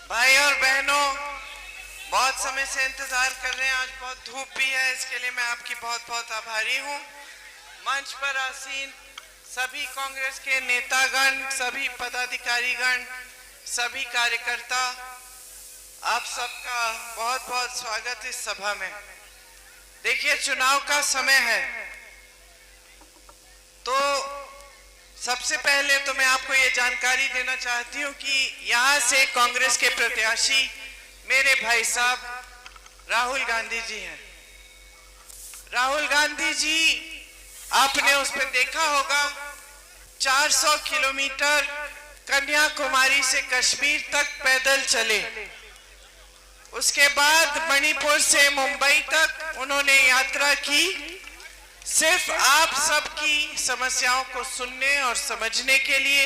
भाई और बहनों, बहुत समय से इंतजार कर रहे हैं। आज बहुत धूप भी है, इसके लिए मैं आपकी बहुत बहुत आभारी हूँ। मंच पर आसीन सभी कांग्रेस के नेतागण, सभी पदाधिकारीगण, सभी कार्यकर्ता, आप सबका बहुत बहुत स्वागत इस सभा में। देखिए, चुनाव का समय है, तो सबसे पहले तो मैं आपको ये जानकारी देना चाहती हूँ कि यहाँ से कांग्रेस के प्रत्याशी मेरे भाई साहब राहुल गांधी जी हैं। राहुल गांधी जी, आपने उस पर देखा होगा, 400 किलोमीटर कन्याकुमारी से कश्मीर तक पैदल चले। उसके बाद मणिपुर से मुंबई तक उन्होंने यात्रा की, सिर्फ आप सबकी समस्याओं को सुनने और समझने के लिए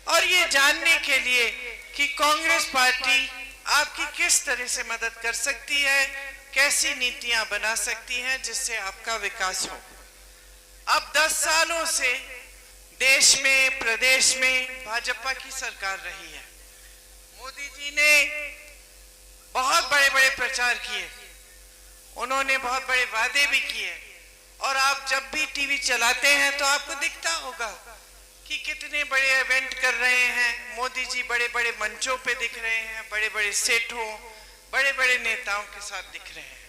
और ये जानने के लिए कि कांग्रेस पार्टी आपकी किस तरह से मदद कर सकती है, कैसी नीतियां बना सकती हैं जिससे आपका विकास हो। अब 10 सालों से देश में, प्रदेश में भाजपा की सरकार रही है। मोदी जी ने बहुत बड़े बड़े प्रचार किए, उन्होंने बहुत बड़े वादे भी किए, और आप जब भी टीवी चलाते हैं तो आपको दिखता होगा कि कितने बड़े इवेंट कर रहे हैं। मोदी जी बड़े बड़े मंचों पे दिख रहे हैं, बड़े बड़े सेठों, बड़े बड़े नेताओं के साथ दिख रहे हैं।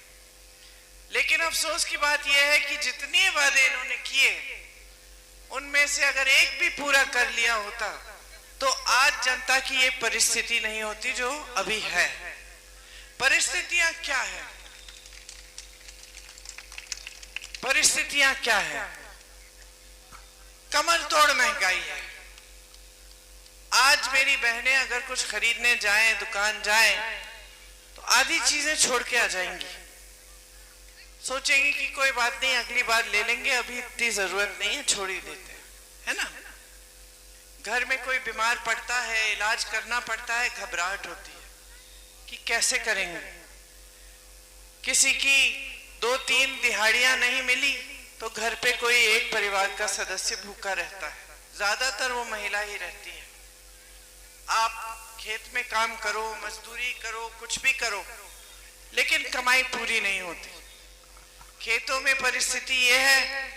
लेकिन अफसोस की बात यह है कि जितने वादे इन्होंने किए, उनमें से अगर एक भी पूरा कर लिया होता तो आज जनता की ये परिस्थिति नहीं होती जो अभी है। परिस्थितियां क्या है? परिस्थितियां क्या है? कमर तोड़ महंगाई है। आज मेरी बहनें अगर कुछ खरीदने जाएं, दुकान जाएं, तो आधी चीजें छोड़ के आ जाएंगी। सोचेंगी कि कोई बात नहीं, अगली बार ले लेंगे, अभी इतनी जरूरत नहीं है, छोड़ ही देते हैं, है ना। घर में कोई बीमार पड़ता है, इलाज करना पड़ता है, घबराहट होती है कि कैसे करेंगे। किसी की 2-3 दिहाड़ियां नहीं मिली तो घर पे कोई एक परिवार का सदस्य भूखा रहता है, ज्यादातर वो महिला ही रहती है। आप खेत में काम करो, मजदूरी करो, कुछ भी करो, लेकिन कमाई पूरी नहीं होती। खेतों में परिस्थिति ये है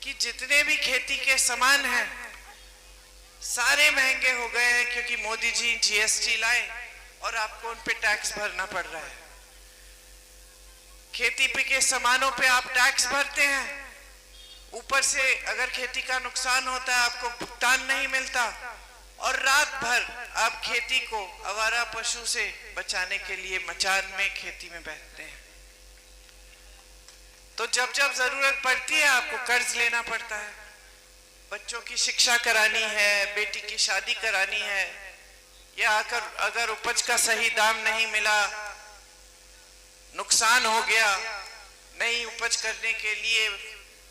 कि जितने भी खेती के सामान हैं सारे महंगे हो गए हैं, क्योंकि मोदी जी जीएसटी लाए और आपको उन पे टैक्स भरना पड़ रहा है। खेती पे के सामानों पे आप टैक्स भरते हैं, ऊपर से अगर खेती का नुकसान होता है आपको भुगतान नहीं मिलता, और रात भर आप खेती को आवारा पशु से बचाने के लिए मचान में, खेती में बैठते हैं। तो जब जब जरूरत पड़ती है आपको कर्ज लेना पड़ता है। बच्चों की शिक्षा करानी है, बेटी की शादी करानी है, या अगर उपज का सही दाम नहीं मिला, नुकसान हो गया, नई उपज करने के लिए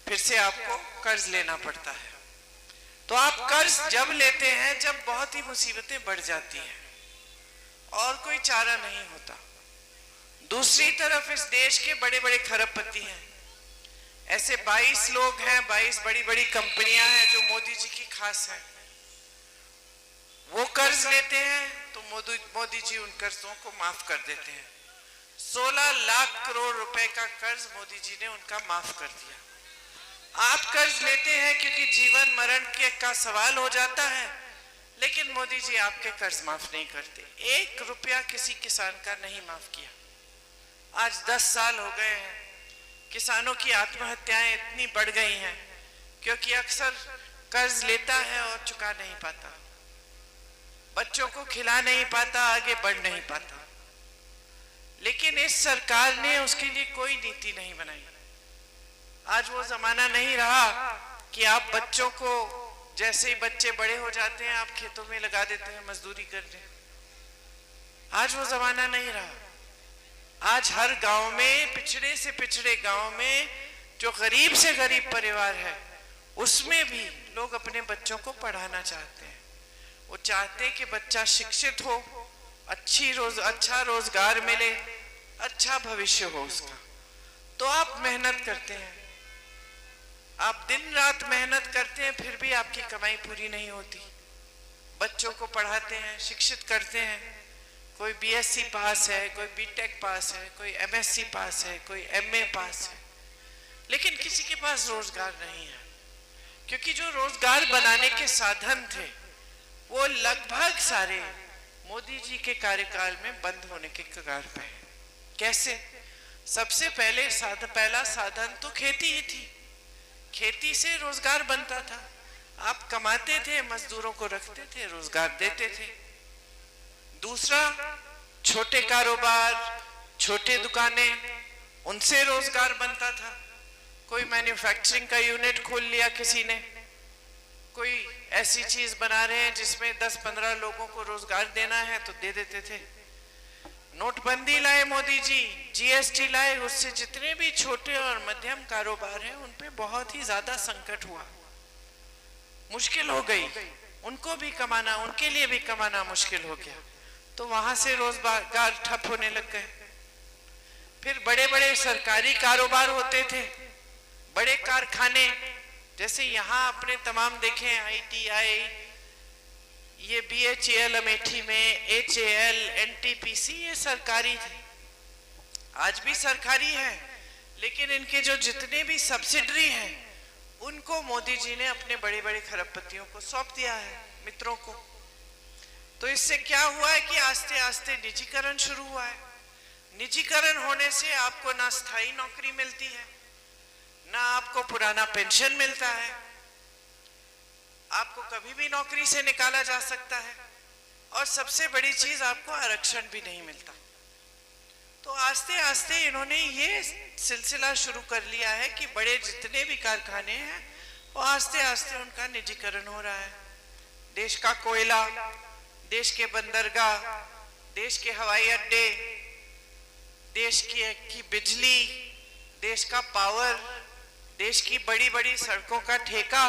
फिर से आपको कर्ज लेना पड़ता है। तो आप कर्ज जब लेते हैं जब बहुत ही मुसीबतें बढ़ जाती हैं और कोई चारा नहीं होता। दूसरी तरफ इस देश के बड़े बड़े खरबपति हैं, ऐसे 22 लोग हैं, 22 बड़ी बड़ी कंपनियां हैं जो मोदी जी की खास हैं। वो कर्ज लेते हैं तो मोदी जी उन कर्जों को माफ कर देते हैं। 16 लाख करोड़ रुपए का कर्ज मोदी जी ने उनका माफ कर दिया। आप कर्ज लेते हैं क्योंकि जीवन मरण के का सवाल हो जाता है, लेकिन मोदी जी आपके कर्ज माफ नहीं करते। 1 रुपया किसी किसान का नहीं माफ किया। आज 10 साल हो गए हैं। किसानों की आत्महत्याएं इतनी बढ़ गई हैं क्योंकि अक्सर कर्ज लेता है और चुका नहीं पाता, बच्चों को खिला नहीं पाता, आगे बढ़ नहीं पाता। लेकिन इस सरकार ने उसके लिए कोई नीति नहीं बनाई। आज वो जमाना नहीं रहा कि आप बच्चों को, जैसे ही बच्चे बड़े हो जाते हैं आप खेतों में लगा देते हैं मजदूरी करने। आज वो जमाना नहीं रहा। आज हर गांव में, पिछड़े से पिछड़े गांव में, जो गरीब से गरीब परिवार है, उसमें भी लोग अपने बच्चों को पढ़ाना चाहते हैं। वो चाहते हैं कि बच्चा शिक्षित हो, अच्छा रोजगार मिले, अच्छा भविष्य हो उसका। तो आप मेहनत करते हैं, आप दिन रात मेहनत करते हैं, फिर भी आपकी कमाई पूरी नहीं होती। बच्चों को पढ़ाते हैं, शिक्षित करते हैं, कोई बीएससी पास है, कोई बीटेक पास है, कोई एमएससी पास है, कोई एमए पास है, लेकिन किसी के पास रोजगार नहीं है, क्योंकि जो रोजगार बनाने के साधन थे वो लगभग सारे मोदी जी के कार्यकाल में बंद होने के कगार पे है। कैसे? सबसे पहला साधन तो खेती ही थी। खेती से रोजगार बनता था। आप कमाते थे, मजदूरों को रखते थे, रोजगार देते थे। दूसरा, छोटे कारोबार, छोटे दुकानें, उनसे रोजगार बनता था। कोई मैन्युफैक्चरिंग का यूनिट खोल लिया किसी ने, कोई ऐसी चीज बना रहे हैं जिसमें 10-15 लोगों को रोजगार देना है तो दे देते थे। नोटबंदी लाए मोदी जी, जीएसटी लाए, उससे जितने भी छोटे और मध्यम कारोबार हैं उन पे बहुत ही ज्यादा संकट हुआ, मुश्किल हो गई, उनको भी कमाना, उनके लिए भी कमाना मुश्किल हो गया, तो वहां से रोजगार ठप होने लग गए। फिर बड़े बड़े सरकारी कारोबार होते थे, बड़े कारखाने, जैसे यहाँ अपने तमाम देखें, ITI, ये BHEL अमेठी में, HAL, NTPC, ये सरकारी थे, आज भी सरकारी है, लेकिन इनके जो जितने भी सब्सिडरी हैं उनको मोदी जी ने अपने बड़े बड़े खरबपतियों को सौंप दिया है, मित्रों को। तो इससे क्या हुआ है कि आस्ते आस्ते निजीकरण शुरू हुआ है। निजीकरण होने से आपको ना स्थायी नौकरी मिलती है, ना आपको पुराना पेंशन मिलता है, आपको कभी भी नौकरी से निकाला जा सकता है, और सबसे बड़ी चीज आपको आरक्षण भी नहीं मिलता। तो आस्ते आस्ते इन्होंने ये सिलसिला शुरू कर लिया है कि बड़े जितने भी कारखाने हैं वो आस्ते आस्ते उनका निजीकरण हो रहा है। देश का कोयला, देश के बंदरगाह, देश के हवाई अड्डे, देश की बिजली, देश का पावर, देश की बड़ी बड़ी सड़कों का ठेका,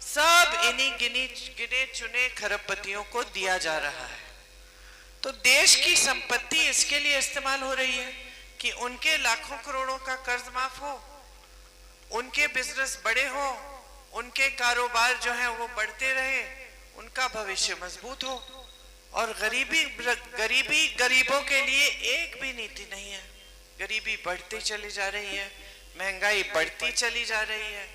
सब इन्हीं गिने चुने खरबपतियों को दिया जा रहा है। तो देश की संपत्ति इसके लिए इस्तेमाल हो रही है कि उनके लाखों करोड़ों का कर्ज माफ हो, उनके बिजनेस बड़े हो, उनके कारोबार जो है वो बढ़ते रहे, उनका भविष्य मजबूत हो। और गरीबों के लिए एक भी नीति नहीं है। गरीबी बढ़ती चली जा रही है, महंगाई बढ़ती चली जा रही है,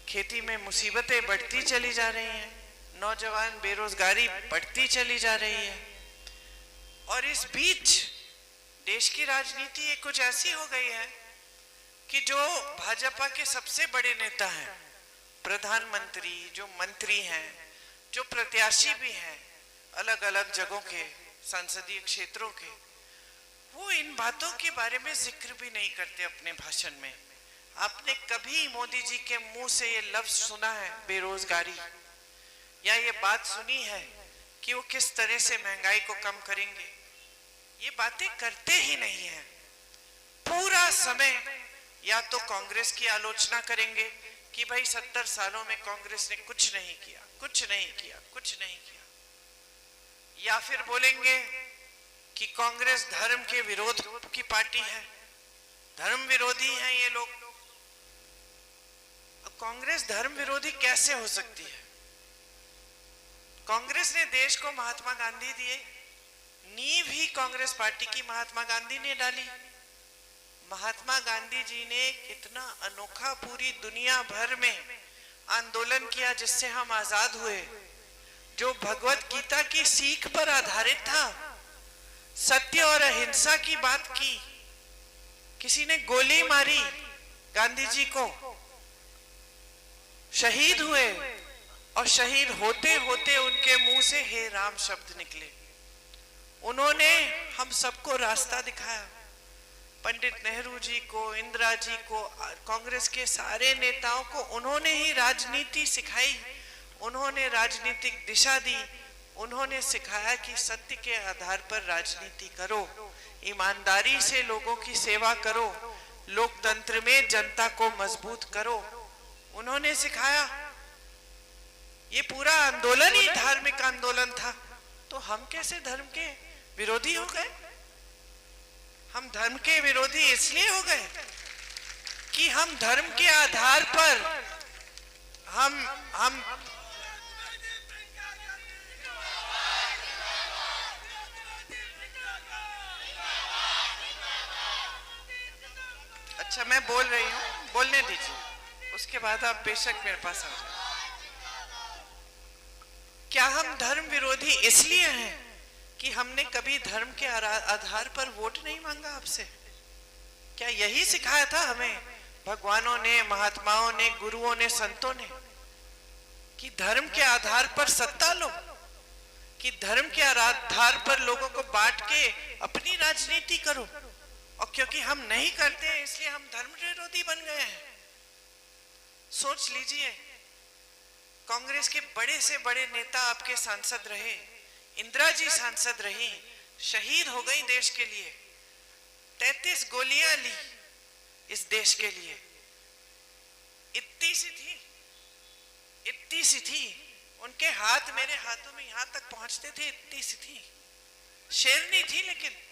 खेती में मुसीबतें बढ़ती चली जा रही हैं, नौजवान बेरोजगारी बढ़ती चली जा रही है। और इस बीच देश की राजनीति ये कुछ ऐसी हो गई है कि जो भाजपा के सबसे बड़े नेता हैं, प्रधानमंत्री, जो मंत्री हैं, जो प्रत्याशी भी हैं अलग अलग जगहों के, संसदीय क्षेत्रों के, वो इन बातों के बारे में जिक्र भी नहीं करते अपने भाषण में। आपने कभी मोदी जी के मुंह से ये लफ्ज सुना है बेरोजगारी, या ये बात सुनी है कि वो किस तरह से महंगाई को कम करेंगे? ये बातें करते ही नहीं है। पूरा समय या तो कांग्रेस की आलोचना करेंगे कि भाई 70 सालों में कांग्रेस ने कुछ नहीं किया, कुछ नहीं किया, कुछ नहीं किया, या फिर बोलेंगे कि कांग्रेस धर्म के विरोध की पार्टी है, धर्म विरोधी हैं ये लोग। अब कांग्रेस धर्म विरोधी कैसे हो सकती है? कांग्रेस ने देश को महात्मा गांधी दिए, नींव ही कांग्रेस पार्टी की महात्मा गांधी ने डाली। महात्मा गांधी जी ने कितना अनोखा पूरी दुनिया भर में आंदोलन किया जिससे हम आजाद हुए, जो भगवत गीता की सीख पर आधारित था, सत्य और अहिंसा की बात की। किसी ने गोली मारी गांधी जी को, शहीद हुए, और शहीद होते होते उनके मुंह से हे राम शब्द निकले। उन्होंने हम सबको रास्ता दिखाया, पंडित नेहरू जी को, इंदिरा जी को, कांग्रेस के सारे नेताओं को उन्होंने ही राजनीति सिखाई, उन्होंने राजनीतिक दिशा दी, उन्होंने सिखाया कि सत्य के आधार पर राजनीति करो, ईमानदारी से लोगों की सेवा करो, लोकतंत्र में जनता को मजबूत करो, उन्होंने सिखाया। ये पूरा आंदोलन ही धार्मिक आंदोलन था। तो हम कैसे धर्म के विरोधी हो गए? हम धर्म के विरोधी इसलिए हो गए कि हम धर्म के आधार पर हम अच्छा, मैं बोल रही हूँ, बोलने दीजिए, उसके बाद आप बेशक मेरे पास आ जाए। क्या हम धर्म विरोधी इसलिए हैं कि हमने कभी धर्म के आधार पर वोट नहीं मांगा आपसे? क्या यही सिखाया था हमें भगवानों ने, महात्माओं ने, गुरुओं ने, संतों ने, कि धर्म के आधार पर सत्ता लो, कि धर्म के आधार पर लोगों को बांट के अपनी राजनीति करो? और क्योंकि हम नहीं करते हैं इसलिए हम धर्म विरोधी बन गए हैं। सोच लीजिए, कांग्रेस के बड़े से बड़े नेता आपके सांसद रहे, इंदिरा जी सांसद रही, शहीद हो गई देश के लिए, 33 गोलियां ली इस देश के लिए, इतनी सी थी, उनके हाथ मेरे हाथों में यहां तक पहुंचते थे, इतनी सी थी, शेरनी थी, लेकिन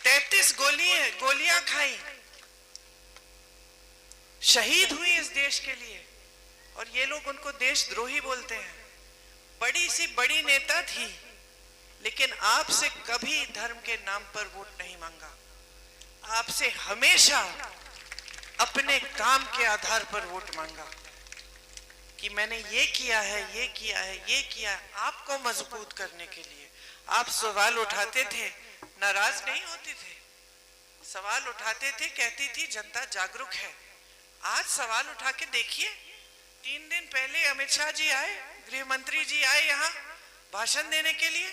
33 गोलियां खाई, शहीद हुई इस देश के लिए, और ये लोग उनको देशद्रोही बोलते हैं। बड़ी सी बड़ी नेता थी, लेकिन आपसे कभी धर्म के नाम पर वोट नहीं मांगा। आपसे हमेशा अपने काम के आधार पर वोट मांगा कि मैंने ये किया है, ये किया है, ये किया है, आपको मजबूत करने के लिए। आप सवाल उठाते थे, नाराज नहीं होते थे, सवाल उठाते थे, कहती थी जनता जागरूक है। आज सवाल उठा के देखिए, 3 दिन पहले अमित शाह जी आए, गृह मंत्री जी आए यहाँ भाषण देने के लिए,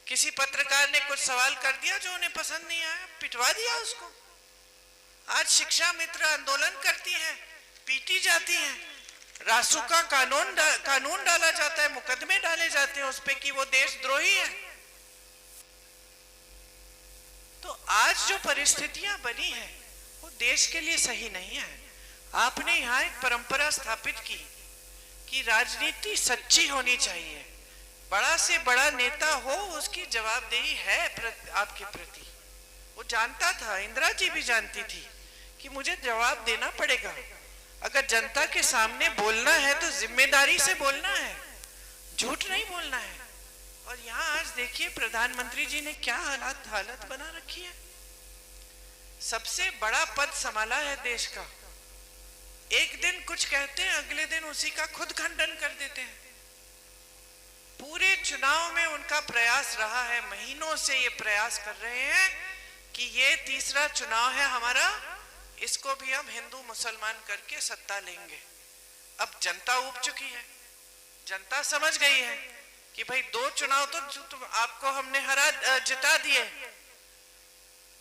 किसी पत्रकार ने कुछ सवाल कर दिया जो उन्हें पसंद नहीं आया, पिटवा दिया उसको। आज शिक्षा मित्र आंदोलन करती है, पीटी जाती है, रासुका कानून डाला जाता है, मुकदमे डाले जाते हैं उस पे कि वो देशद्रोही है। तो आज जो परिस्थितियां बनी है वो देश के लिए सही नहीं है। आपने यहाँ एक परंपरा स्थापित की कि राजनीति सच्ची होनी चाहिए, बड़ा से बड़ा नेता हो उसकी जवाबदेही है आपके प्रति। वो जानता था, इंदिरा जी भी जानती थी कि मुझे जवाब देना पड़ेगा। अगर जनता के सामने बोलना है तो जिम्मेदारी से बोलना है, झूठ नहीं बोलना है। और यहाँ आज देखिए प्रधानमंत्री जी ने क्या हालत बना रखी है। सबसे बड़ा पद संभाला है देश का, एक दिन कुछ कहते हैं, अगले दिन उसी का खुद खंडन कर देते हैं। पूरे चुनाव में उनका प्रयास रहा है, महीनों से ये प्रयास कर रहे हैं कि ये तीसरा चुनाव है हमारा, इसको भी हम हिंदू मुसलमान करके सत्ता लेंगे। अब जनता उब चुकी है, जनता समझ गई है कि भाई 2 चुनाव तो आपको हमने जिता दिए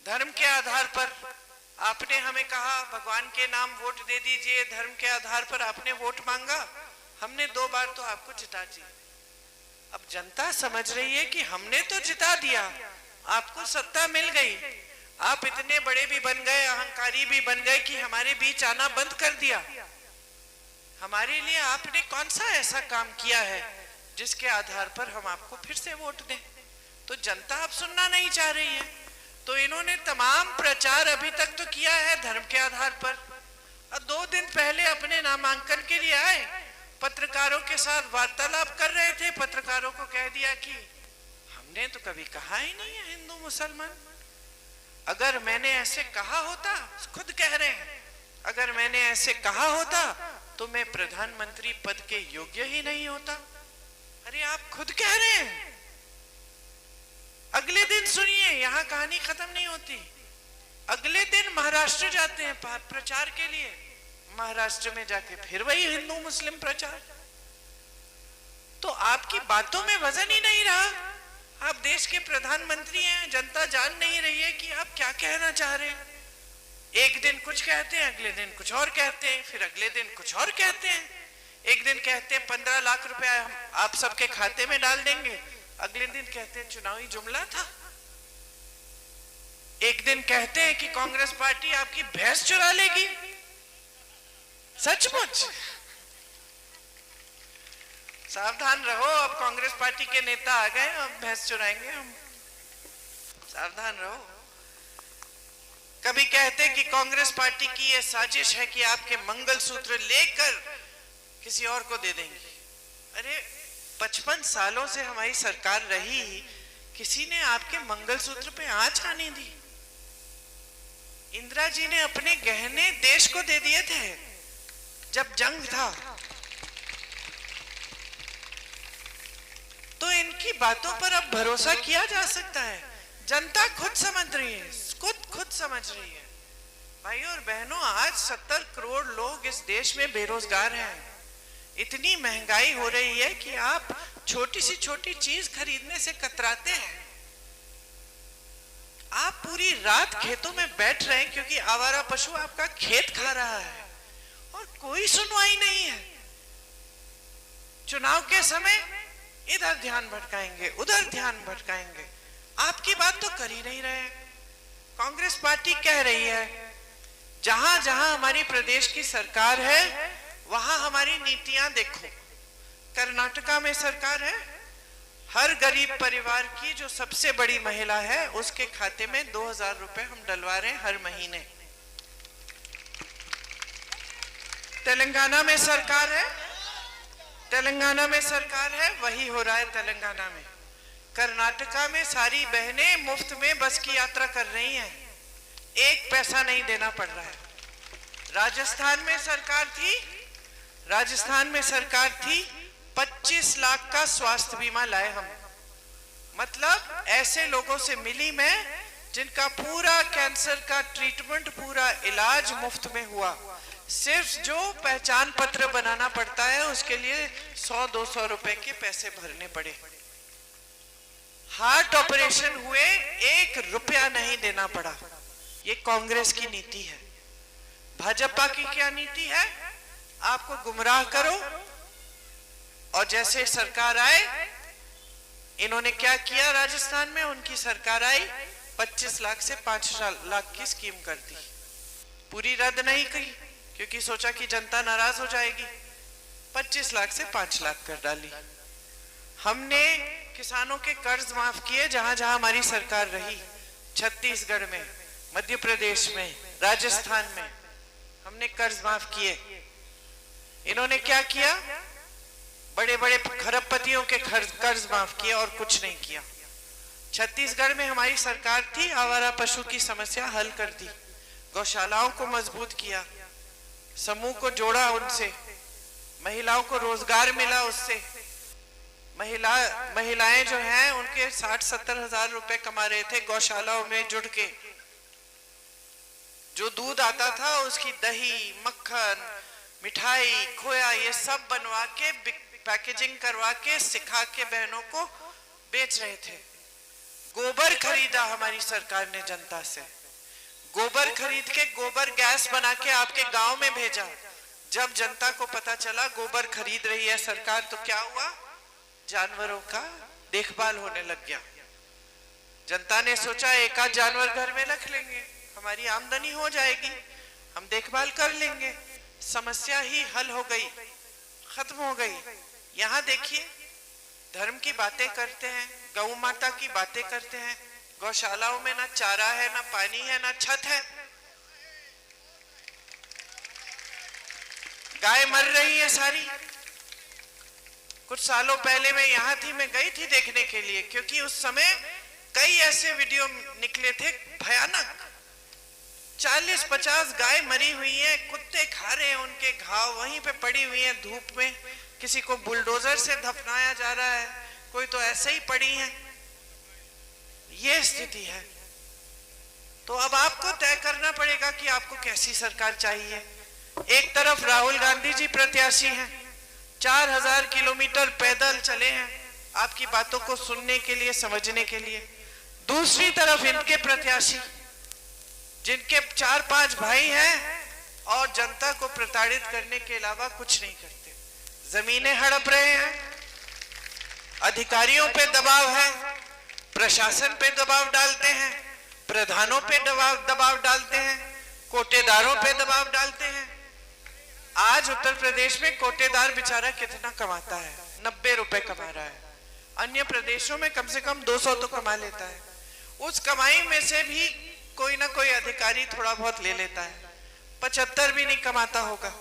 धर्म के आधार पर। आपने हमें कहा भगवान के नाम वोट दे दीजिए, धर्म के आधार पर आपने वोट मांगा, हमने 2 बार तो आपको जिता दिया। अब जनता समझ रही है कि हमने तो जिता दिया, आपको सत्ता मिल गई, आप इतने बड़े भी बन गए, अहंकारी भी बन गए कि हमारे बीच आना बंद कर दिया। हमारे लिए आपने कौन सा ऐसा काम किया है जिसके आधार पर हम आपको फिर से वोट दें? तो जनता अब सुनना नहीं चाह रही है। तो इन्होंने तमाम प्रचार अभी तक तो किया है धर्म के आधार पर। और 2 दिन पहले अपने नामांकन के लिए आए, पत्रकारों के साथ वार्तालाप कर रहे थे, पत्रकारों को कह दिया कि हमने तो कभी कहा ही नहीं है हिंदू मुसलमान। अगर मैंने ऐसे कहा होता, खुद कह रहे हैं, अगर मैंने ऐसे कहा होता तो मैं प्रधानमंत्री पद के योग्य ही नहीं होता। अरे आप खुद कह रहे हैं। अगले दिन सुनिए, यहां कहानी खत्म नहीं होती। अगले दिन महाराष्ट्र जाते हैं प्रचार के लिए, महाराष्ट्र में जाके फिर वही हिंदू मुस्लिम प्रचार। तो आपकी बातों में वजन ही नहीं रहा। आप देश के प्रधानमंत्री हैं, जनता जान नहीं रही है कि आप क्या कहना चाह रहे हैं। एक दिन कुछ कहते हैं, अगले दिन कुछ और कहते हैं, फिर अगले दिन कुछ और कहते हैं। एक दिन कहते हैं 15 लाख रुपया हम आप सबके खाते में डाल देंगे, अगले दिन कहते हैं चुनावी जुमला था। एक दिन कहते हैं कि कांग्रेस पार्टी आपकी भैंस चुरा लेगी। सचमुच सावधान रहो, अब कांग्रेस पार्टी के नेता आ गए, अब भैंस चुराएंगे हम, सावधान रहो। कभी कहते कि कांग्रेस पार्टी की यह साजिश है कि आपके मंगलसूत्र लेकर किसी और को दे देंगे। अरे 55 सालों से हमारी सरकार रही, किसी ने आपके मंगलसूत्र पे आंच आने दी? इंदिरा जी ने अपने गहने देश को दे दिए थे जब जंग था। तो इनकी बातों पर अब भरोसा किया जा सकता है? जनता खुद समझ रही है, खुद समझ रही है। भाइयों और बहनों, आज 70 करोड़ लोग इस देश में बेरोजगार हैं। इतनी महंगाई हो रही है कि आप छोटी सी छोटी चीज खरीदने से कतराते हैं। आप पूरी रात खेतों में बैठ रहे हैं क्योंकि आवारा पशु आपका खेत खा रहा है और कोई सुनवाई नहीं है। चुनाव के समय इधर ध्यान भटकाएंगे, उधर ध्यान भटकाएंगे, आपकी बात तो कर ही नहीं रहे। कांग्रेस पार्टी कह रही है जहां जहां हमारी प्रदेश की सरकार है वहां हमारी नीतियां देखो। कर्नाटका में सरकार है, हर गरीब परिवार की जो सबसे बड़ी महिला है उसके खाते में 2000 रुपए हम डलवा रहे हैं हर महीने। तेलंगाना में सरकार है, वही हो रहा है तेलंगाना में। कर्नाटका में सारी बहनें मुफ्त में बस की यात्रा कर रही हैं, 1 पैसा नहीं देना पड़ रहा है। राजस्थान में सरकार थी 25 लाख का स्वास्थ्य बीमा लाए हम। मतलब ऐसे लोगों से मिली मैं जिनका पूरा कैंसर का ट्रीटमेंट, पूरा इलाज मुफ्त में हुआ। सिर्फ जो पहचान पत्र बनाना पड़ता है उसके लिए 100-200 रुपए के पैसे भरने पड़े। हार्ट ऑपरेशन हुए 1 रुपया नहीं देना पड़ा। ये कांग्रेस की नीति है। भाजपा की क्या नीति है? आपको गुमराह करो और जैसे सरकार आए, इन्होंने क्या किया? राजस्थान में उनकी सरकार आई, 25 लाख से 5 लाख की स्कीम कर दी। पूरी रद्द नहीं की क्योंकि सोचा कि जनता नाराज हो जाएगी। 25 लाख से 5 लाख कर डाली। हमने किसानों के कर्ज माफ किए जहां जहां हमारी सरकार रही। छत्तीसगढ़ में, मध्य प्रदेश में, राजस्थान में हमने कर्ज माफ किए। इन्होंने क्या किया? बड़े बड़े खरबपतियों के कर्ज माफ किए और कुछ नहीं किया। छत्तीसगढ़ में हमारी सरकार थी, आवारा पशु की समस्या हल कर दी, गौशालाओं को मजबूत किया, समूह को जोड़ा उनसे, महिलाओं को रोजगार मिला उससे। महिलाएं जो हैं उनके 60-70 हजार रुपए कमा रहे थे गौशालाओं में जुड़ के। जो दूध आता था उसकी दही, मक्खन, मिठाई, खोया ये सब बनवा के पैकेजिंग करवा के सिखा के बहनों को बेच रहे थे। गोबर खरीदा हमारी सरकार ने जनता से, गोबर खरीद के गोबर गैस बना के आपके गांव में भेजा। जब जनता को पता चला गोबर खरीद रही है सरकार तो क्या हुआ? जानवरों का देखभाल होने लग गया। जनता ने सोचा 1 आध जानवर घर में रख लेंगे, हमारी आमदनी हो जाएगी, हम देखभाल कर लेंगे, समस्या ही हल हो गई, खत्म हो गई। यहाँ देखिए, धर्म की बातें करते हैं, गौ माता की बातें करते हैं, गौशालाओं में ना चारा है, ना पानी है, ना छत है, गाय मर रही है सारी। कुछ सालों पहले मैं यहाँ थी, मैं गई थी देखने के लिए क्योंकि उस समय कई ऐसे वीडियो निकले थे भयानक। 40-50 गाय मरी हुई हैं, कुत्ते खा रहे हैं उनके घाव, वहीं पे पड़ी हुई हैं धूप में, किसी को बुलडोजर से दफनाया जा रहा है, कोई तो ऐसे ही पड़ी हैं। ये स्थिति है। तो अब आपको तय करना पड़ेगा कि आपको कैसी सरकार चाहिए। एक तरफ राहुल गांधी जी प्रत्याशी हैं, 4000 किलोमीटर पैदल चले हैं आपकी बातों को सुनने के लिए, समझने के लिए। दूसरी तरफ इनके प्रत्याशी जिनके 4-5 भाई हैं और जनता को प्रताड़ित करने के अलावा कुछ नहीं करते। जमीनें हड़प रहे हैं, अधिकारियों पे दबाव है, प्रशासन पे दबाव डालते हैं, प्रधानों पे दबाव डालते हैं, कोटेदारों पे दबाव डालते हैं। आज उत्तर प्रदेश में कोटेदार बेचारा कितना कमाता है? 90 रुपए कमा रहा है। अन्य प्रदेशों में कम से कम 200 तो कमा लेता है। उस कमाई में से भी कोई ना कोई अधिकारी थोड़ा बहुत ले लेता है, 75 भी नहीं कमाता होगा।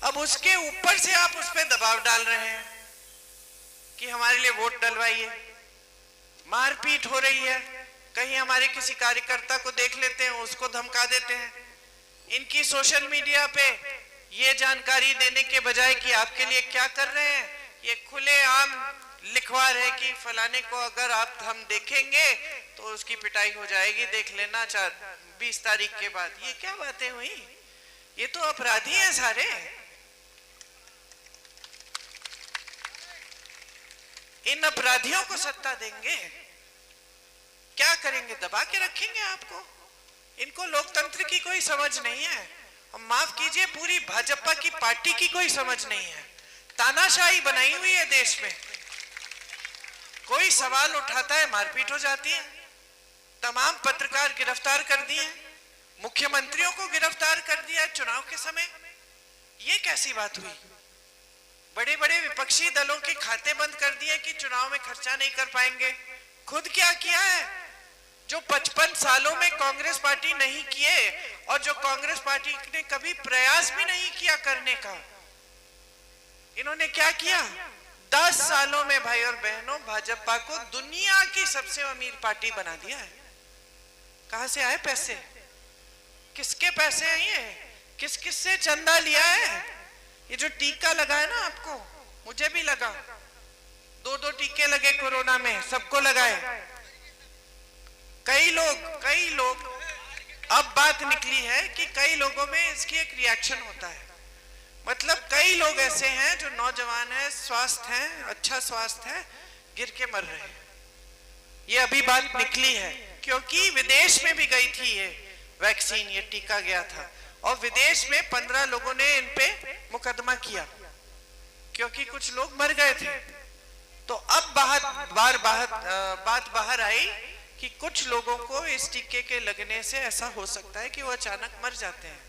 अब उसके ऊपर से आप उस पर दबाव डाल रहे हैं कि हमारे लिए वोट डलवाइए। मारपीट हो रही है, कहीं हमारे किसी कार्यकर्ता को देख लेते हैं, उसको धमका देते हैं। इनकी सोशल मीडिया पे ये जानकारी देने के बजाय कि आपके लिए क्या कर रहे हैं, ये खुलेआम लिखवा रहे कि फलाने को अगर आप हम देखेंगे तो उसकी पिटाई हो जाएगी, देख लेना 20 तारीख के बाद। ये क्या बातें हुई? ये तो अपराधी हैं सारे। इन अपराधियों को सत्ता देंगे, क्या करेंगे? दबा के रखेंगे आपको। इनको लोकतंत्र की कोई समझ नहीं है। हम माफ कीजिए, पूरी भाजपा की पार्टी की कोई समझ नहीं है। तानाशाही बनाई हुई है देश में। कोई सवाल उठाता है, मारपीट हो जाती है। तमाम पत्रकार गिरफ्तार कर दिए, मुख्यमंत्रियों को गिरफ्तार कर दिया चुनाव के समय। ये कैसी बात हुई? बड़े बड़े विपक्षी दलों के खाते बंद कर दिए कि चुनाव में खर्चा नहीं कर पाएंगे। खुद क्या किया है? जो 55 सालों में कांग्रेस पार्टी नहीं किए और जो कांग्रेस पार्टी ने कभी प्रयास भी नहीं किया करने का, इन्होंने क्या किया? 10 सालों में भाई और बहनों भाजपा को दुनिया की सबसे अमीर पार्टी बना दिया है। कहां से आए पैसे? किसके पैसे हैं ये? किस किस से चंदा लिया है? ये जो टीका लगा है ना आपको, मुझे भी लगा, 2-2 टीके लगे कोरोना में, सबको लगाए। कई लोग अब बात निकली है कि कई लोगों में इसकी एक रिएक्शन होता है। मतलब कई लोग ऐसे हैं जो नौजवान हैं, स्वास्थ्य हैं, अच्छा स्वास्थ्य है, गिर के मर रहे हैं। ये अभी बात निकली है क्योंकि विदेश में भी गई थी ये वैक्सीन, ये टीका गया था और विदेश में 15 लोगों ने इन पे मुकदमा किया क्योंकि कुछ लोग मर गए थे। तो अब बात बाहर आई कि कुछ लोगों को इस टीके के लगने से ऐसा हो सकता है कि वो अचानक मर जाते हैं।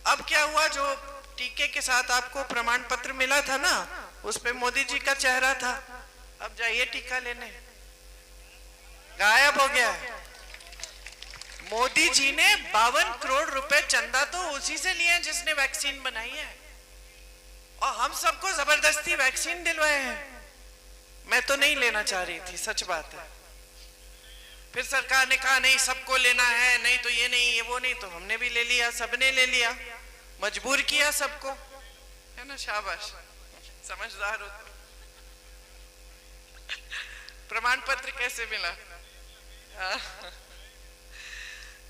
अब क्या हुआ? जो टीके के साथ आपको प्रमाण पत्र मिला था ना, उस पे मोदी जी का चेहरा था। अब जाइए टीका लेने, गायब हो गया। मोदी जी ने 52 करोड़ रुपए चंदा तो उसी से लिए जिसने वैक्सीन बनाई है और हम सबको जबरदस्ती वैक्सीन दिलवाए हैं। मैं तो नहीं लेना चाह रही थी, सच बात है। फिर सरकार ने कहा नहीं सबको लेना है, नहीं तो ये नहीं, ये वो नहीं, तो हमने भी ले लिया, सबने ले लिया, मजबूर किया सबको, है ना? शाबाश, समझदार हो। प्रमाण पत्र कैसे मिला?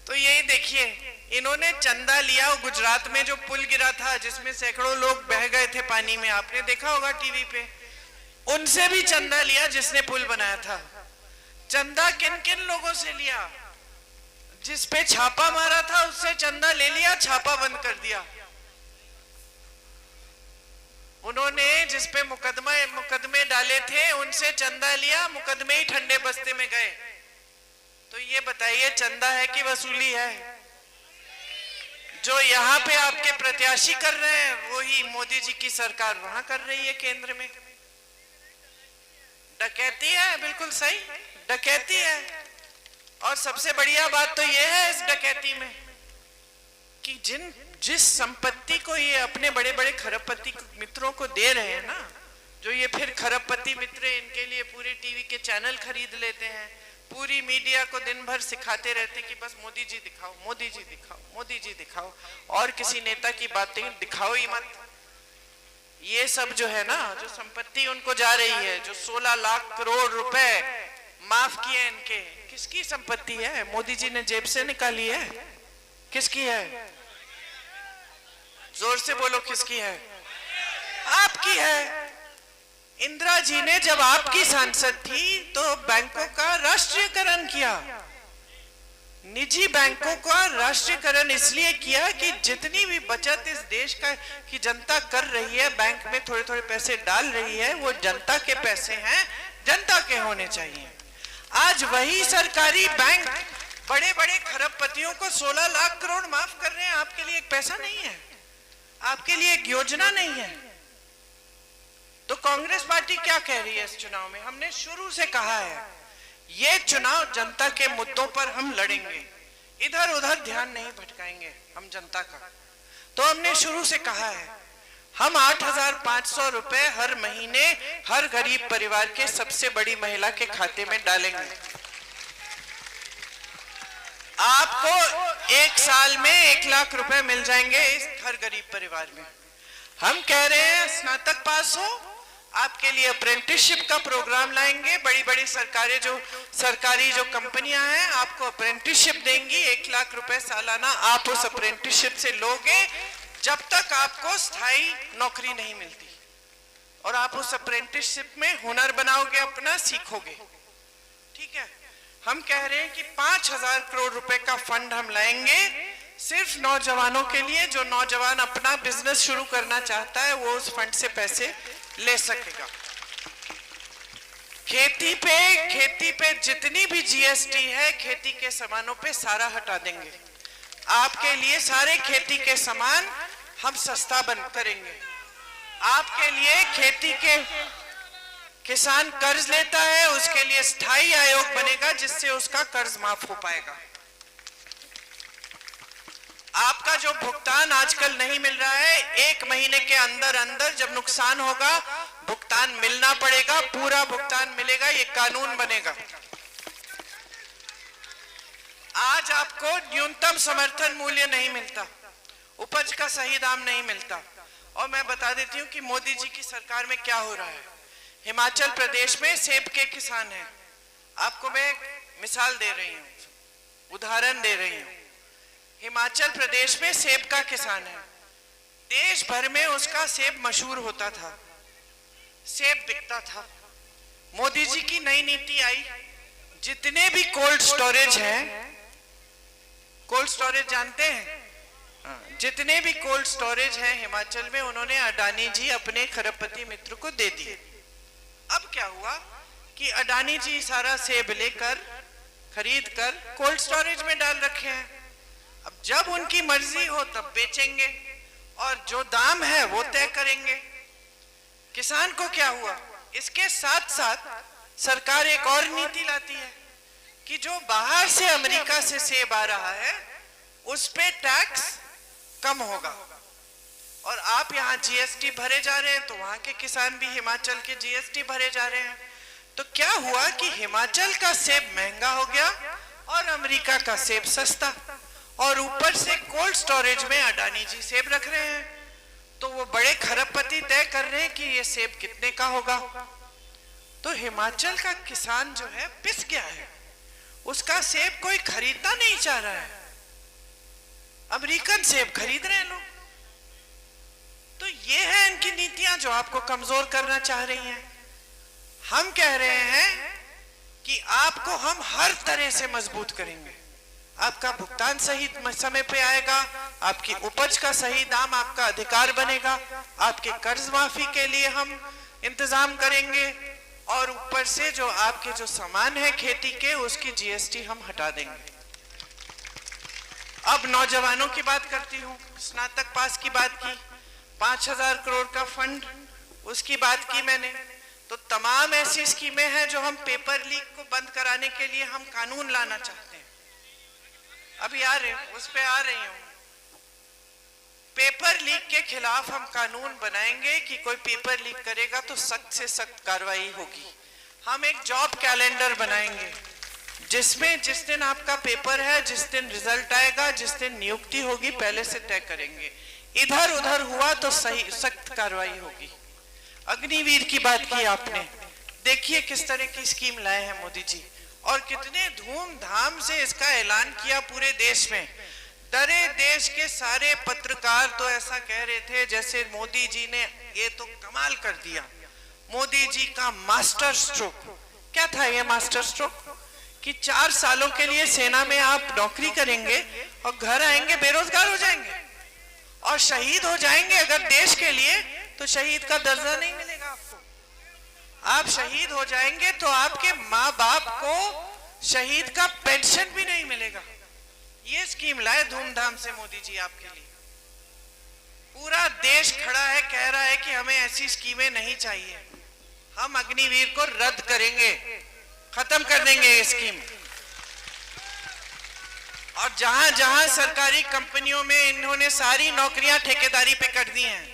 तो यही देखिए, इन्होंने चंदा लिया। गुजरात में जो पुल गिरा था जिसमें सैकड़ों लोग बह गए थे पानी में, आपने देखा होगा टीवी पे, उनसे भी चंदा लिया जिसने पुल बनाया था। चंदा किन किन लोगों से लिया? जिस पे छापा मारा था उससे चंदा ले लिया, छापा बंद कर दिया। उन्होंने जिस पे मुकदमे डाले थे उनसे चंदा लिया, मुकदमे ही ठंडे बस्ते में गए। तो ये बताइए चंदा है कि वसूली है? जो यहाँ पे आपके प्रत्याशी कर रहे हैं वही मोदी जी की सरकार वहां कर रही है केंद्र में। डकैती है, बिल्कुल सही, डकैती है। और सबसे बढ़िया बात तो ये है इस डकैती में कि जिस संपत्ति को ये अपने बड़े बड़े खरबपति मित्रों को दे रहे हैं ना, जो ये फिर खरबपति मित्र इनके लिए पूरे टीवी के चैनल खरीद लेते हैं, पूरी मीडिया को दिन भर सिखाते रहते हैं कि बस मोदी जी दिखाओ, मोदी जी दिखाओ, मोदी जी दिखाओ, और किसी नेता की बातें दिखाओ ही मत। ये सब जो है ना, जो संपत्ति उनको जा रही है, जो 16 लाख करोड़ रुपए माफ किए इनके, किसकी संपत्ति है? मोदी जी ने जेब से निकाली है? किसकी है? जोर से बोलो, किसकी है? आपकी है। इंदिरा जी ने जब आपकी सांसद थी तो बैंकों का राष्ट्रीयकरण किया। निजी बैंकों का राष्ट्रीयकरण इसलिए किया कि जितनी भी बचत इस देश का की जनता कर रही है, बैंक में थोड़े थोड़े पैसे डाल रही है, वो जनता के पैसे हैं, जनता के होने चाहिए। आज वही सरकारी बैंक बड़े बड़े खरबपतियों को 16 लाख करोड़ माफ कर रहे हैं। आपके लिए एक पैसा नहीं है, आपके लिए एक योजना नहीं है। तो कांग्रेस पार्टी क्या कह रही है इस चुनाव में? हमने शुरू से कहा है ये चुनाव जनता के मुद्दों पर हम लड़ेंगे, इधर उधर ध्यान नहीं भटकाएंगे हम जनता का। तो हमने शुरू से कहा है हम 8,500 रुपए हर महीने हर गरीब परिवार के सबसे बड़ी महिला के खाते में डालेंगे। आपको एक साल में 1 लाख रुपए मिल जाएंगे इस हर गरीब परिवार में। हम कह रहे हैं स्नातक पास हो, आपके लिए अप्रेंटिसशिप का प्रोग्राम लाएंगे। बड़ी बड़ी सरकारी जो कंपनियां हैं आपको अप्रेंटिसशिप देंगी। 1 लाख रुपए सालाना आप उस अप्रेंटिसशिप से लोगे जब तक आपको स्थायी नौकरी नहीं मिलती, और आप उस अप्रेंटिसशिप में हुनर बनाओगे, अपना सीखोगे। ठीक है, हम कह रहे हैं कि 5,000 करोड़ रुपए का फंड हम लाएंगे सिर्फ नौजवानों के लिए। जो नौजवान अपना बिजनेस शुरू करना चाहता है वो उस फंड से पैसे ले सकेगा। खेती पे जितनी भी जीएसटी है खेती के सामानों पे सारा हटा देंगे। आपके लिए सारे खेती के सामान हम सस्ता बंद करेंगे। आपके लिए खेती के किसान कर्ज लेता है उसके लिए स्थायी आयोग बनेगा जिससे उसका कर्ज माफ हो पाएगा। आपका जो भुगतान आजकल नहीं मिल रहा है, 1 महीने के अंदर अंदर जब नुकसान होगा भुगतान मिलना पड़ेगा, पूरा भुगतान मिलेगा, ये कानून बनेगा। आज आपको न्यूनतम समर्थन मूल्य नहीं मिलता, उपज का सही दाम नहीं मिलता। और मैं बता देती हूँ कि मोदी जी की सरकार में क्या हो रहा है। हिमाचल प्रदेश में सेब के किसान हैं। आपको मैं मिसाल दे रही हूँ, उदाहरण दे रही हूँ। हिमाचल प्रदेश में सेब का किसान है, देश भर में उसका सेब मशहूर होता था, सेब बिकता था। मोदी जी की नई नीति आई, जितने भी कोल्ड स्टोरेज हैं, कोल्ड स्टोरेज जानते हैं, जितने भी कोल्ड स्टोरेज हैं हिमाचल में, उन्होंने अडानी जी अपने खरबपति मित्र को दे दिए। अब क्या हुआ कि अडानी जी सारा सेब लेकर खरीद कर कोल्ड स्टोरेज में डाल रखे हैं। अब जब उनकी मर्जी हो तब बेचेंगे और जो दाम है वो तय करेंगे। किसान को क्या हुआ, इसके साथ साथ सरकार एक और नीति लाती है कि जो बाहर से अमेरिका से सेब आ रहा है उस पे टैक्स कम होगा, और आप यहाँ जीएसटी भरे जा रहे हैं तो वहां के किसान भी हिमाचल के जीएसटी भरे जा रहे हैं। तो क्या हुआ कि हिमाचल का सेब महंगा हो गया और अमेरिका का सेब सस्ता, और ऊपर से कोल्ड स्टोरेज में अडानी जी सेब रख रहे हैं। तो वो बड़े खरबपति तय कर रहे हैं कि ये सेब कितने का होगा। तो हिमाचल का किसान जो है पिस गया है, उसका सेब कोई खरीदना नहीं चाह रहा है, अमेरिकन सेब खरीद रहे हैं लोग। तो ये है इनकी नीतियां जो आपको कमजोर करना चाह रही हैं। हम कह रहे हैं कि आपको हम हर तरह से मजबूत करेंगे। आपका भुगतान सही समय पे आएगा, आपकी उपज का सही दाम आपका अधिकार बनेगा, आपके कर्ज माफी के लिए हम इंतजाम करेंगे, और ऊपर से जो आपके जो सामान है खेती के उसकी जीएसटी हम हटा देंगे। अब नौजवानों की बात करती हूँ। स्नातक पास की बात की, 5,000 करोड़ का फंड उसकी बात की मैंने। तो तमाम ऐसी स्कीमें हैं जो हम पेपर लीक को बंद कराने के लिए हम कानून लाना चाहते हैं। अभी आ रहे उस पे आ रही हूँ। पेपर लीक के खिलाफ हम कानून बनाएंगे कि कोई पेपर लीक करेगा तो सख्त से सख्त कार्रवाई होगी। हम एक जॉब कैलेंडर बनाएंगे जिसमें जिस दिन आपका पेपर है, जिस दिन रिजल्ट आएगा, जिस दिन नियुक्ति होगी, पहले से तय करेंगे। इधर उधर हुआ तो सही सख्त कार्रवाई होगी। अग्निवीर की बात की आपने, देखिए किस तरह की स्कीम लाए हैं मोदी जी, और कितने धूमधाम से इसका ऐलान किया पूरे देश में। डरे देश के सारे पत्रकार तो ऐसा कह रहे थे जैसे मोदी जी ने ये तो कमाल कर दिया। मोदी जी का मास्टर स्ट्रोक क्या था? ये मास्टर स्ट्रोक कि 4 सालों के लिए सेना में आप नौकरी करेंगे और घर आएंगे बेरोजगार हो जाएंगे, और शहीद हो जाएंगे अगर देश के लिए तो शहीद का दर्जा नहीं मिलेगा आपको। आप शहीद हो जाएंगे तो आपके माँ बाप को शहीद का पेंशन भी नहीं मिलेगा। ये स्कीम लाए धूमधाम से मोदी जी आपके लिए। पूरा देश खड़ा है, कह रहा है कि हमें ऐसी स्कीमें नहीं चाहिए। हम अग्निवीर को रद्द करेंगे, खत्म कर देंगे ये स्कीम। और जहां जहां सरकारी कंपनियों में इन्होंने सारी नौकरियां ठेकेदारी पे कर दी हैं,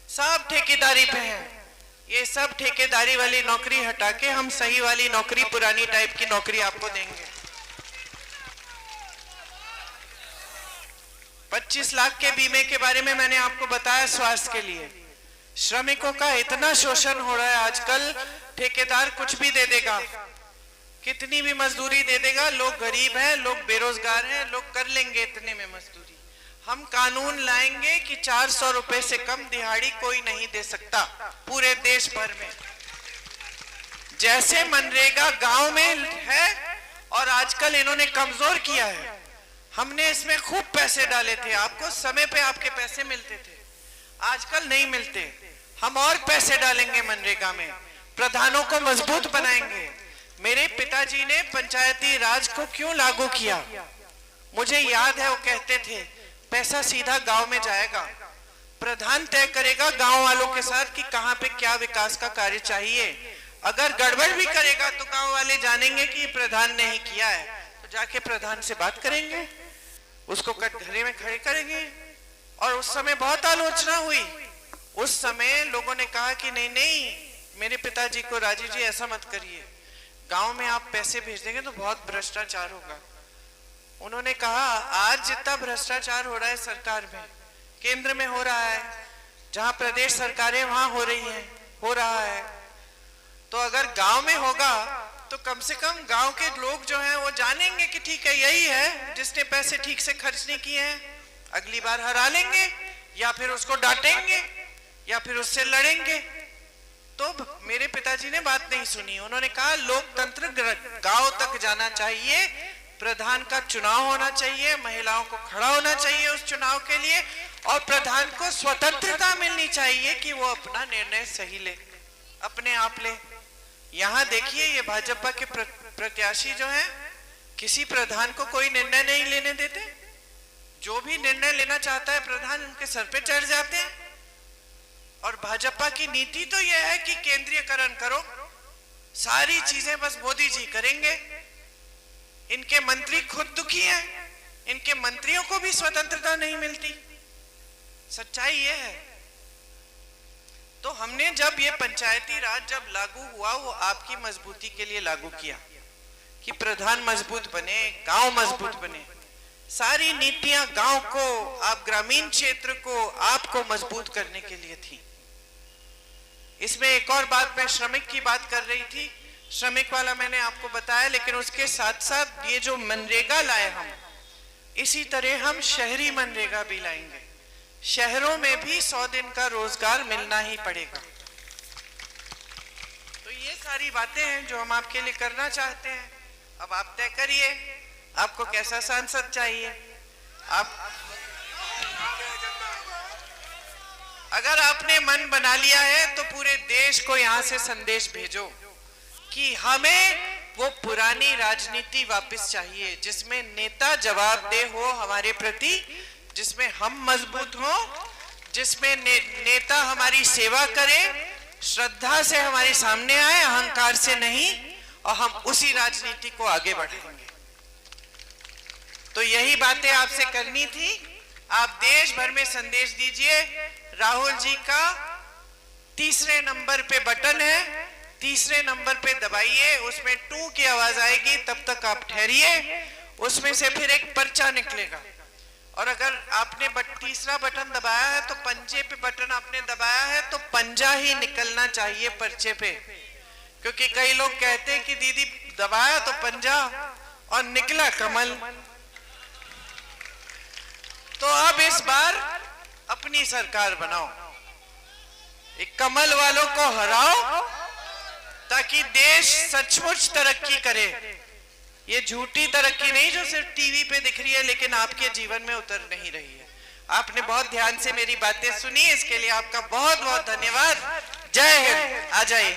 सब ठेकेदारी पे हैं। ये सब ठेकेदारी वाली नौकरी हटा के हम सही वाली नौकरी, पुरानी टाइप की नौकरी आपको देंगे। 25 लाख के बीमे के बारे में मैंने आपको बताया, स्वास्थ्य के लिए। श्रमिकों का इतना शोषण हो रहा है आजकल, ठेकेदार कुछ भी दे देगा, कितनी भी मजदूरी दे देगा। लोग गरीब हैं, लोग बेरोजगार हैं, लोग कर लेंगे इतने में मजदूरी। हम कानून लाएंगे कि 400 रुपए से कम दिहाड़ी कोई नहीं दे सकता पूरे देश भर में। जैसे मनरेगा गांव में है और आजकल इन्होंने कमजोर किया है। हमने इसमें खूब पैसे डाले थे, आपको समय पे आपके पैसे मिलते थे, आजकल नहीं मिलते। हम और पैसे डालेंगे मनरेगा में, प्रधानों को मजबूत बनाएंगे। मेरे पिताजी ने पंचायती राज को क्यों लागू किया, मुझे याद है, वो कहते थे पैसा सीधा गांव में जाएगा, प्रधान तय करेगा गांव वालों के साथ कि कहां पे क्या विकास का कार्य चाहिए। अगर गड़बड़ भी करेगा तो गांव वाले जानेंगे कि प्रधान ने ही किया है, तो जाके प्रधान से बात करेंगे, उसको कटघरे में खड़े करेंगे। और उस समय बहुत आलोचना हुई। उस समय लोगों ने कहा कि नहीं नहीं, मेरे पिताजी को, राजीव जी ऐसा मत करिए, गांव में आप पैसे भेज देंगे तो बहुत भ्रष्टाचार होगा। उन्होंने कहा आज जितना भ्रष्टाचार हो रहा है सरकार में, केंद्र में हो रहा है, जहां प्रदेश सरकारें वहां हो रहा है, तो अगर गांव में होगा तो कम से कम गांव के लोग जो हैं वो जानेंगे कि ठीक है, यही है जिसने पैसे ठीक से खर्च नहीं किए हैं, अगली बार हरा लेंगे या फिर उसको डांटेंगे या फिर उससे लड़ेंगे। तो मेरे पिताजी ने बात नहीं सुनी, उन्होंने कहा लोकतंत्र गांव तक जाना चाहिए, प्रधान का चुनाव होना चाहिए, महिलाओं को खड़ा होना चाहिए उस चुनाव के लिए, और प्रधान को स्वतंत्रता मिलनी चाहिए कि वो अपना निर्णय सही ले, अपने आप ले। यहाँ देखिए ये भाजपा के प्रत्याशी जो हैं, किसी प्रधान को कोई निर्णय नहीं लेने देते, जो भी निर्णय लेना चाहता है प्रधान उनके सर पे चढ़ जाते हैं। और भाजपा की नीति तो यह है कि केंद्रीयकरण करो, सारी चीजें बस मोदी जी करेंगे। इनके मंत्री खुद दुखी हैं, इनके मंत्रियों को भी स्वतंत्रता नहीं मिलती। सच्चाई ये है। तो हमने जब ये पंचायती राज जब लागू हुआ, वो आपकी मजबूती के लिए लागू किया कि प्रधान मजबूत बने, गांव मजबूत बने। सारी नीतियां गांव को, आप ग्रामीण क्षेत्र को, आपको मजबूत करने के लिए थी। इसमें एक और बात, मैं श्रमिक की बात कर रही थी, श्रमिक वाला मैंने आपको बताया, लेकिन उसके साथ साथ ये जो मनरेगा लाए हम, इसी तरह हम शहरी मनरेगा भी लाएंगे। शहरों में भी 100 दिन का रोजगार मिलना ही पड़ेगा। तो ये सारी बातें हैं जो हम आपके लिए करना चाहते हैं। अब आप तय करिए आपको कैसा सांसद चाहिए। आप अगर आपने मन बना लिया है तो पूरे देश को यहां से संदेश भेजो कि हमें वो पुरानी राजनीति वापस चाहिए, जिसमें नेता जवाबदेह हो हमारे प्रति, जिसमें हम मजबूत हो, जिसमें नेता हमारी सेवा करे, श्रद्धा से हमारे सामने आए, अहंकार से नहीं, और हम उसी राजनीति को आगे बढ़ाएंगे। तो यही बातें आपसे करनी थी। आप देश भर में संदेश दीजिए। राहुल जी का 3रे नंबर पे बटन है, 3रे नंबर पे दबाइए, उसमें 2 की आवाज आएगी, तब तक आप ठहरिए, उसमें से फिर एक पर्चा निकलेगा। और अगर आपने 3रा बटन दबाया है तो पंजे पे बटन आपने दबाया है तो पंजा ही निकलना चाहिए पर्चे पे, क्योंकि कई लोग कहते हैं कि दीदी दबाया तो पंजा और निकला कमल। तो अब इस बार अपनी सरकार बनाओ, एक कमल वालों को हराओ, ताकि देश सचमुच तरक्की करे। ये झूठी तरक्की नहीं जो सिर्फ टीवी पे दिख रही है लेकिन आपके जीवन में उतर नहीं रही है। आपने बहुत ध्यान से मेरी बातें सुनी, इसके लिए आपका बहुत बहुत धन्यवाद। जय हिंद। आ जाइए।